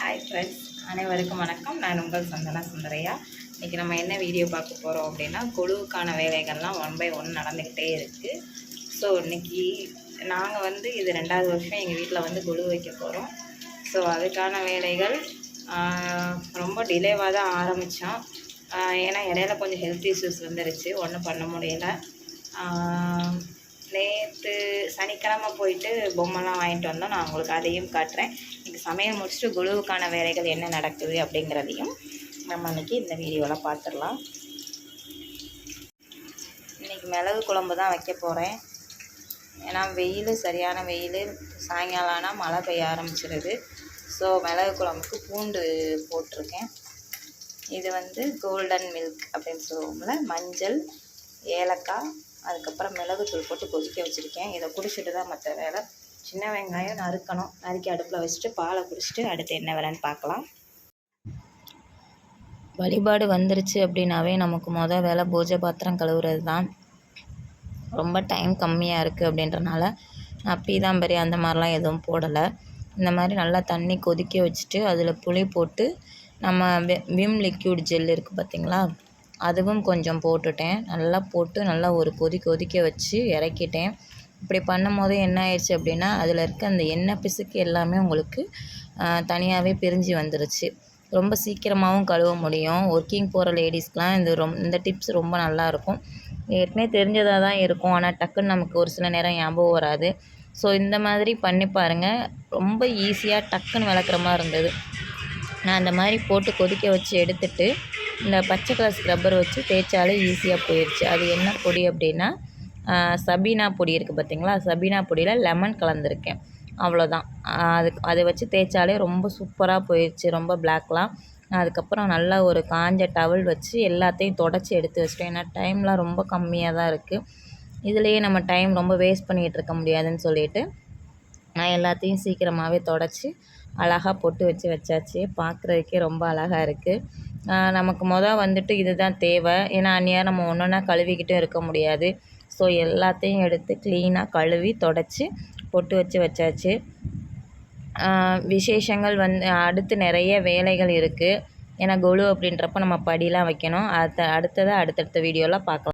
Hi friends, அனைவருக்கும் வணக்கம். நான் உங்கள் சந்தனா சுந்தரையா. இன்றைக்கி நம்ம என்ன வீடியோ பார்க்க போகிறோம் அப்படின்னா, கொலுவுக்கான வேலைகள்லாம் 1 by 1 நடந்துக்கிட்டே இருக்குது. ஸோ இன்றைக்கி நாங்கள் இது 2வது வருஷம் எங்கள் வீட்டில் கொலு வைக்க போகிறோம். ஸோ அதுக்கான வேலைகள் ரொம்ப டிலேவாக தான் ஆரம்பித்தோம். ஏன்னா இடையில கொஞ்சம் ஹெல்த் இஷ்யூஸ் வந்துருச்சு, ஒன்றும் பண்ண முடியலை. நேற்று சனிக்கிழமை போயிட்டு பொம்மைலாம் வாங்கிட்டு வந்தோம். நான் உங்களுக்கு அதையும் காட்டுறேன். இன்றைக்கி சமையல் முடிச்சுட்டு குழுவுக்கான வேலைகள் என்ன நடக்குது அப்படிங்கிறதையும் நம்ம இன்றைக்கி இந்த வீடியோவில் பார்த்துடலாம். இன்றைக்கி மிளகு குழம்பு தான் வைக்க போகிறேன். ஏன்னா சரியான வெயில், சாயங்காலம் ஆனால் மழை பெய்ய ஆரம்பிச்சிருது. ஸோ மிளகு குழம்புக்கு பூண்டு போட்டிருக்கேன். இது கோல்டன் மில்க் அப்படின்னு சொல்லுவோம்ல, மஞ்சள், ஏலக்காய், அதுக்கப்புறம் மிளகுத்தூள் போட்டு கொதிக்க வச்சுருக்கேன். இதை குடிச்சிட்டு தான் மற்ற வேலை. சின்ன வெங்காயம் நறுக்கணும். நறுக்கி அடுப்பில் வச்சுட்டு பாலை குடிச்சிட்டு அடுத்து என்ன வேலைன்னு பார்க்கலாம். வழிபாடு வந்துருச்சு அப்படின்னாவே நமக்கு வேலை பூஜை பாத்திரம் கழுவுறது தான். ரொம்ப டைம் கம்மியாக இருக்குது அப்படின்றனால நான் பீதாம்பரி அந்த மாதிரிலாம் எதுவும் போடலை. இந்த மாதிரி நல்லா தண்ணி கொதிக்க வச்சுட்டு அதில் புளி போட்டு நம்ம விம் லிக்யூட் ஜெல் இருக்குது பார்த்திங்களா, அதுவும் கொஞ்சம் போட்டுட்டேன். நல்லா போட்டு நல்லா ஒரு கொதிக்க வச்சு இறக்கிட்டேன். இப்படி பண்ணும்போது என்ன ஆயிடுச்சு அப்படின்னா, அதில் இருக்க அந்த எண்ணெய் பிசுக்கு எல்லாமே உங்களுக்கு தனியாகவே பிரிஞ்சு வந்துருச்சு. ரொம்ப சீக்கிரமாகவும் கழுவ முடியும். ஒர்க்கிங் போகிற லேடிஸ்க்கெலாம் இந்த டிப்ஸ் ரொம்ப நல்லாயிருக்கும். ஏற்கனவே தெரிஞ்சதாக தான் இருக்கும், ஆனால் டக்குன்னு நமக்கு ஒரு சில நேரம் ஞாபகம் வராது. ஸோ இந்த மாதிரி பண்ணி பாருங்கள். ரொம்ப ஈஸியாக டக்குன்னு விளக்குற மாதிரி இருந்தது. நான் அந்த மாதிரி போட்டு கொதிக்க வச்சு எடுத்துட்டு இந்த பச்சை கலர் ஸ்க்ரப்பர் வச்சு தேய்ச்சாலே ஈஸியாக போயிடுச்சு. அது என்ன பொடி அப்படின்னா, சபீனா பொடி இருக்குது பார்த்திங்களா, சபீனா பொடியில் லெமன் கலந்துருக்கேன், அவ்வளோதான். அதை வச்சு தேய்ச்சாலே ரொம்ப சூப்பராக போயிடுச்சு, ரொம்ப பிளாக்லாம். அதுக்கப்புறம் நல்லா ஒரு காஞ்ச டவல் வச்சு எல்லாத்தையும் தொடச்சி எடுத்து வச்சிட்டேன். ஏன்னா டைம்லாம் ரொம்ப கம்மியாக தான் இருக்குது. இதுலேயே நம்ம டைம் ரொம்ப வேஸ்ட் பண்ணிகிட்டு இருக்க முடியாதுன்னு சொல்லிட்டு நான் எல்லாத்தையும் சீக்கிரமாகவே தொடச்சி அழகாக பொட்டு வச்சாச்சு. பார்க்குறதுக்கே ரொம்ப அழகாக இருக்குது. நமக்கு இது தான் தேவை. ஏன்னா அந்நியாரம் நம்ம ஒன்றா கழுவிக்கிட்டும் இருக்க முடியாது. ஸோ எல்லாத்தையும் எடுத்து க்ளீனாக கழுவி தொடச்சி பொட்டு வச்சாச்சு. விசேஷங்கள் அடுத்து நிறைய வேலைகள் இருக்குது. ஏன்னா கொலு அப்படின்றப்ப நம்ம படிலாம் வைக்கணும். அடுத்தடுத்த வீடியோவில் பார்க்கலாம்.